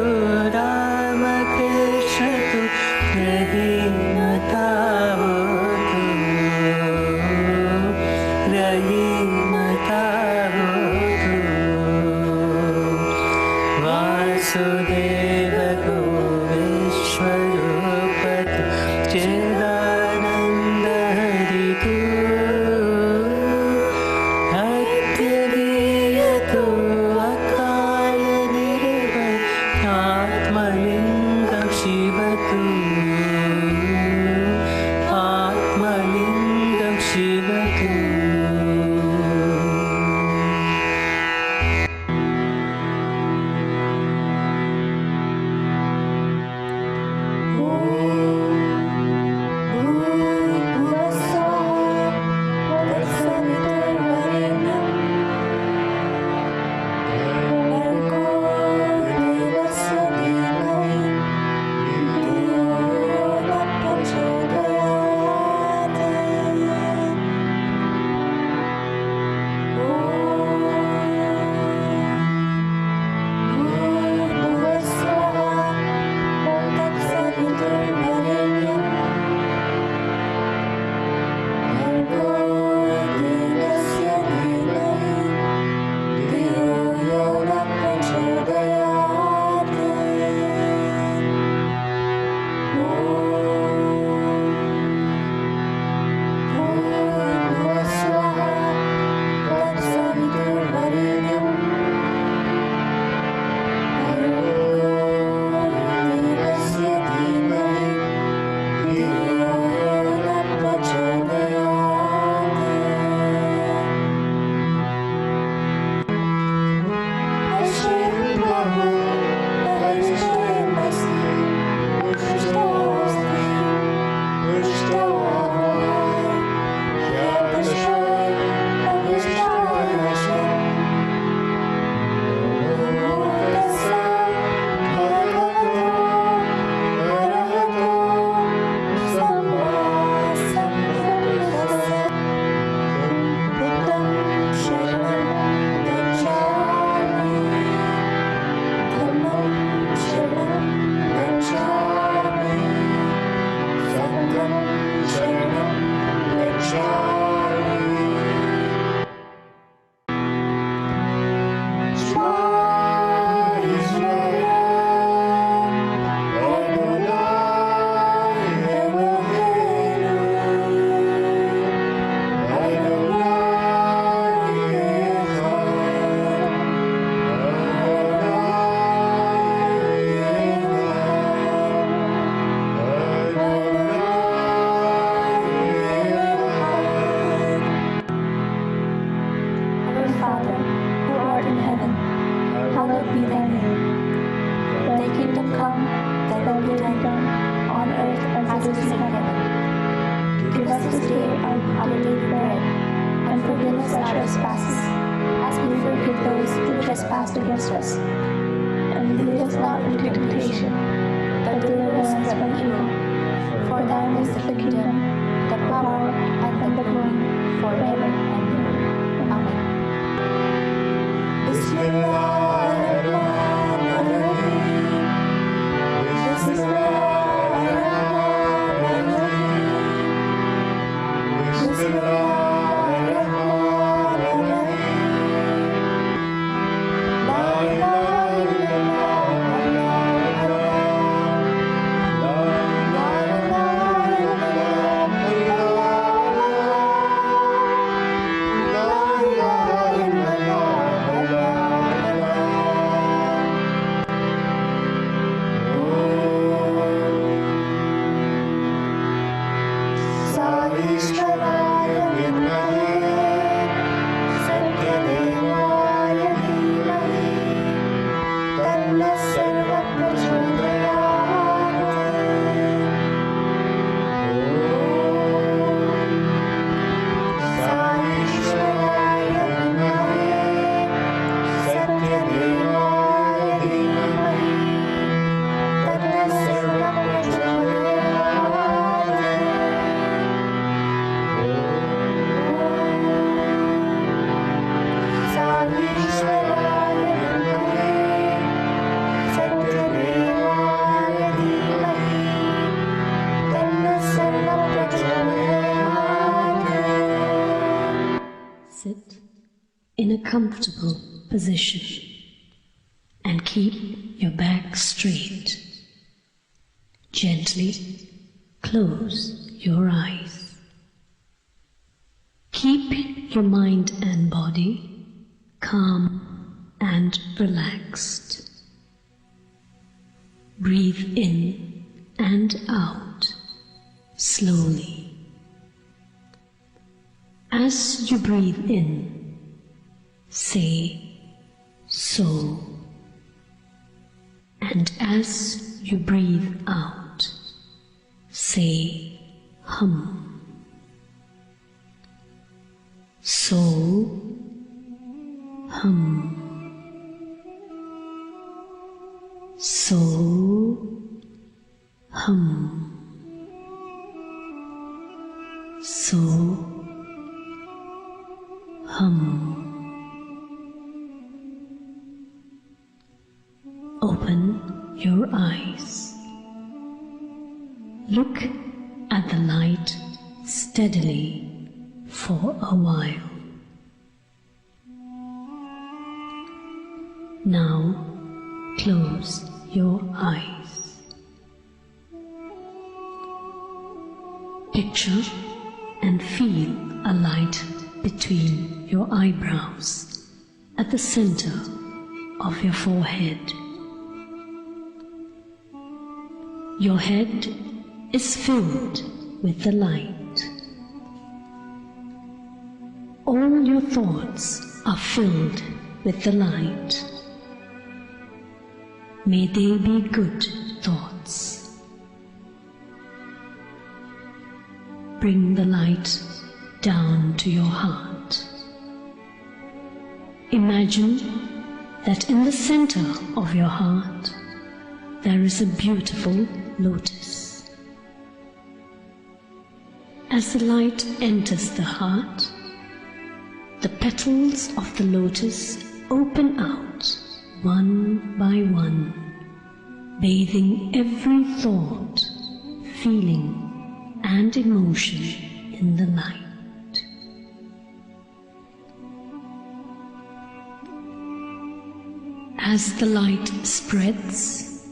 रामकृष्ण रहीमतावतु रहीमतावतु वासुदेवको विश्वरूपतु चिदानन्द हरितु अत्यवीयतु अकाल निर्भय आत्मलिङ्गं शिवतु आत्मलिङ्गं शिवतु। our trespasses, as we forgive those who trespass against us. And lead us not into temptation, but deliver us from evil. For thine is the kingdom, the power, and the glory, forever and ever. Amen. Bismillahirrahmanirrahim. Bismillahirrahmanirrahim. Bismillahirrahmanirrahim. La ilaha illallah, Sathya Devaya Dhimahi, Tanna Sarva Prachodayate. Saishwaraya Dhimahi, Sathya Devaya Dhimahi, Tanna Sarva Prachodayate. Saishwaraya Dhimahi, Sathya Devaya Dhimahi, Tanna Sarva Prachodayate. Sit in a comfortable position and keep your back straight. Gently close your eyes. Keep your mind and body calm and relaxed. Breathe in and out slowly. As you breathe in, say so. And as you breathe out, say hum. So, hum. So, hum. So, hum. Open your eyes. Look at the light steadily for a while. Now close your eyes. Picture and feel a light between your eyebrows at the center of your forehead. Your head is filled with the light. All your thoughts are filled with the light. May they be good thoughts. Bring the light down to your heart. Imagine that in the center of your heart there is a beautiful lotus. As the light enters the heart, the petals of the lotus open out one by one, bathing every thought, feeling, and emotion in the light. As the light spreads,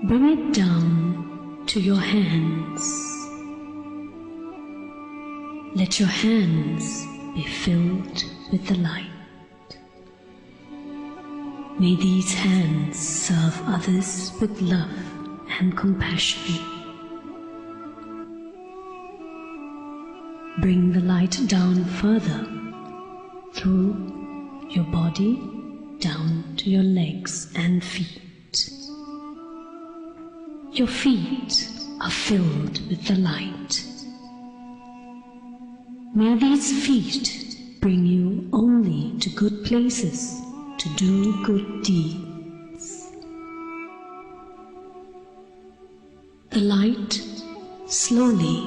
bring it down to your hands. Let your hands be filled with the light. May these hands serve others with love and compassion. Bring the light down further through your body down to your legs and feet. Your feet are filled with the light. May these feet bring you only to good places to do good deeds. The light slowly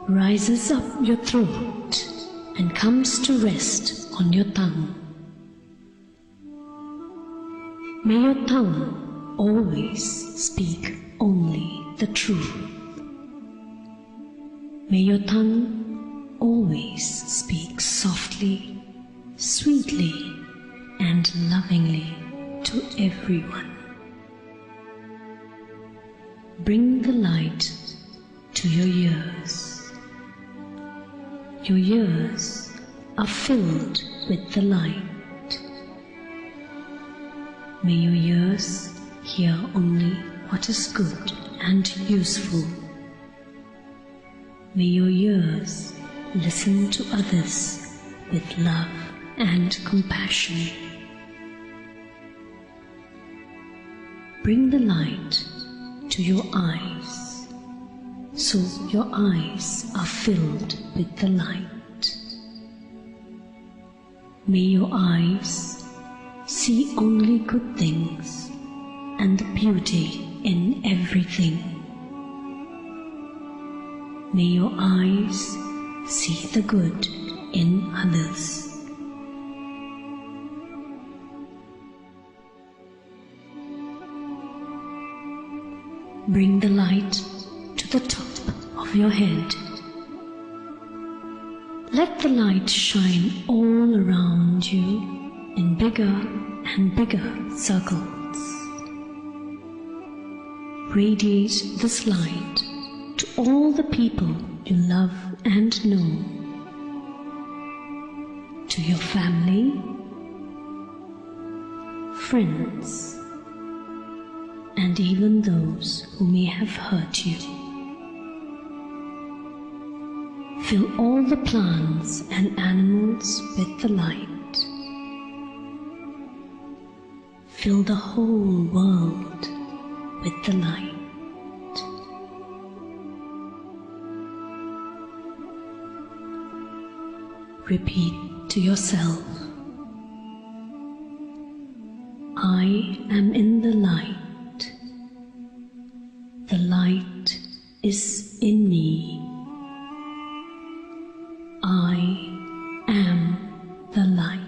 rises up your throat and comes to rest on your tongue. May your tongue always speak only the truth. May your tongue always speak softly, sweetly, and lovingly to everyone. Bring the light to your ears. Your ears are filled with the light. May your ears hear only what is good and useful. May your ears listen to others with love and compassion. Bring the light to your eyes, so your eyes are filled with the light. May your eyes see only good things and the beauty in everything. May your eyes see the good in others. Bring the light to the top of your head. Let the light shine all around you in bigger and bigger circles. Radiate this light to all the people you love and know, to your family, friends, and even those who may have hurt you. Fill all the plants and animals with the light. Fill the whole world with the light. Repeat to yourself, I am in the light. The light is in me. I am the light.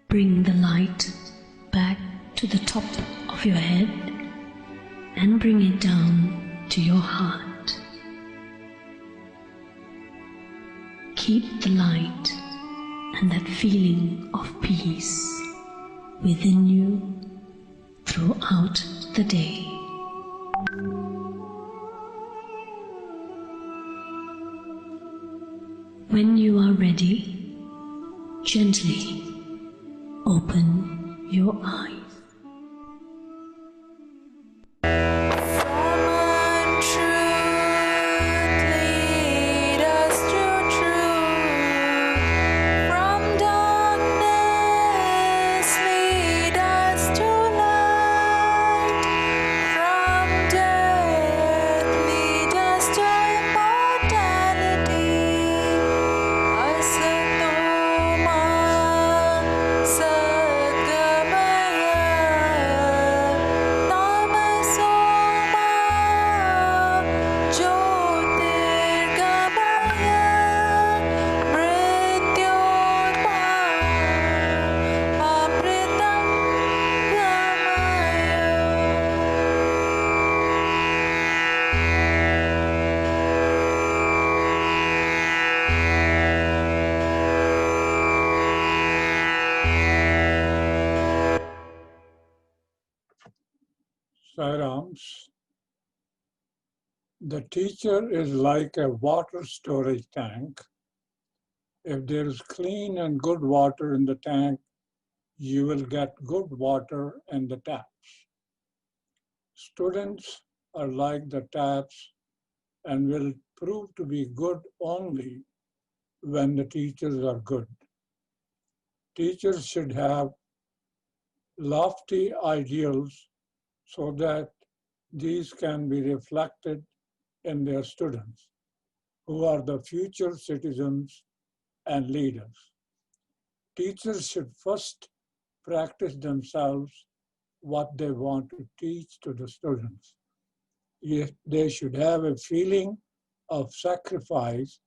Bring the light back to the top of your head and bring it down to your heart. Keep the light and that feeling of peace within you throughout the day. When you are ready, gently open your eyes. Satya students, the teacher is like a water storage tank. If there is clean and good water in the tank, you will get good water in the taps. Students are like the taps and will prove to be good only when the teachers are good. Teachers should have lofty ideals so that these can be reflected in their students, who are the future citizens and leaders. Teachers should first practice themselves what they want to teach to the students. They should have a feeling of sacrifice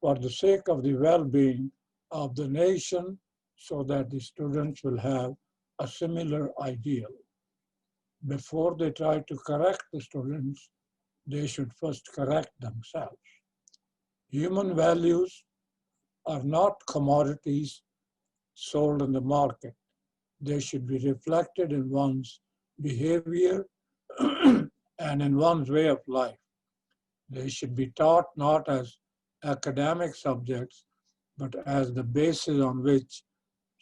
for the sake of the well-being of the nation so that the students will have a similar ideal. Before they try to correct the students, they should first correct themselves. Human values are not commodities sold in the market. They should be reflected in one's behavior and in one's way of life. They should be taught not as academic subjects, but as the basis on which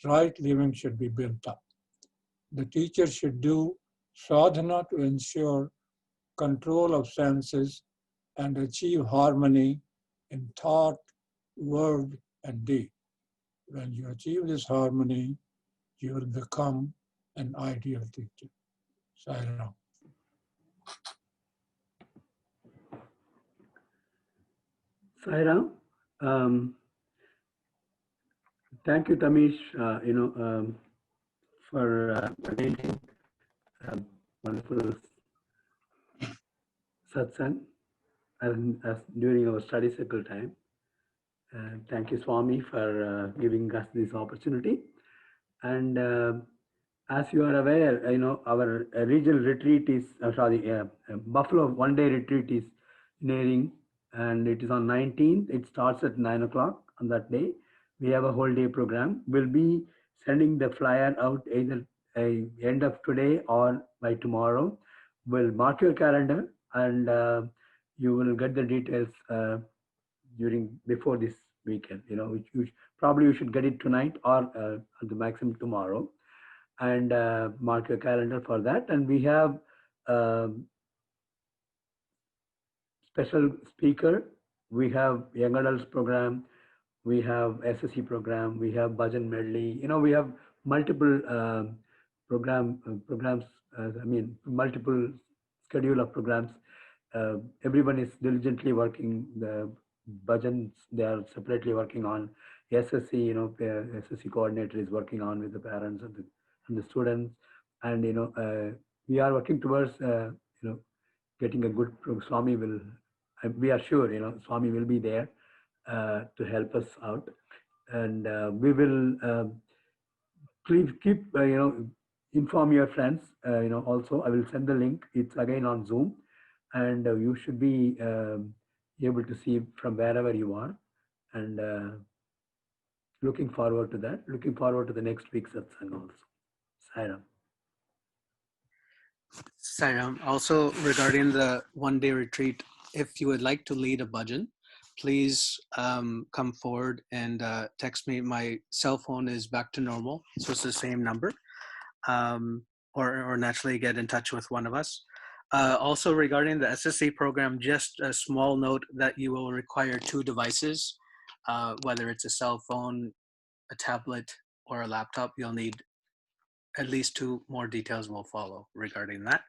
right living should be built up. The teacher should do sadhana to ensure control of senses and achieve harmony in thought, word, and deed. When you achieve this harmony, you will become an ideal teacher. Sairam. Sairam. Thank you, Tamish, for arranging wonderful satsang as during our study circle time. Thank you, Swami, for giving us this opportunity. And as you are aware, our regional retreat is, Buffalo one-day retreat is nearing, and it is on 19th. It starts at 9 o'clock on that day. We have a whole day program. We'll be sending the flyer out either end of today or by tomorrow. We'll mark your calendar, and you will get the details before this weekend. Probably you should get it tonight or at the maximum tomorrow, and mark your calendar for that. And we have special speaker. We have young adults program. We have SSC program. We have Bhajan medley. We have multiple programs. Multiple schedule of programs. Everyone is diligently working. The Bhajans, they are separately working on SSC. SSC coordinator is working on with the parents and the students, and we are working towards getting a good program. Swami will. We are sure Swami will be there to help us out, and we will please keep inform your friends. Also I will send the link. It's again on Zoom, and you should be able to see from wherever you are, and looking forward to that. Looking forward to the next week's satsang also. Sairam. Sairam, also regarding the one-day retreat, if you would like to lead a bhajan, please come forward and text me. My cell phone is back to normal, so it's the same number, or naturally get in touch with one of us. Also regarding the SSC program, just a small note that you will require 2 devices, whether it's a cell phone, a tablet, or a laptop. You'll need at least 2 more. Details will follow regarding that.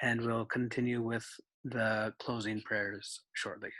And we'll continue with the closing prayers shortly.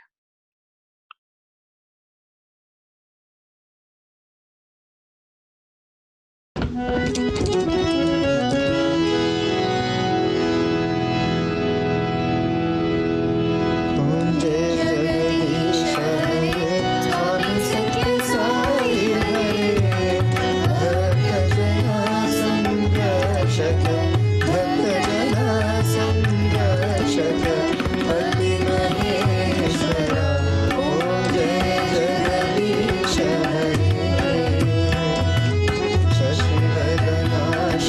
Shashivardhana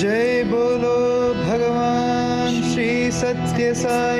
जय बोलो भगवान श्री सत्य साई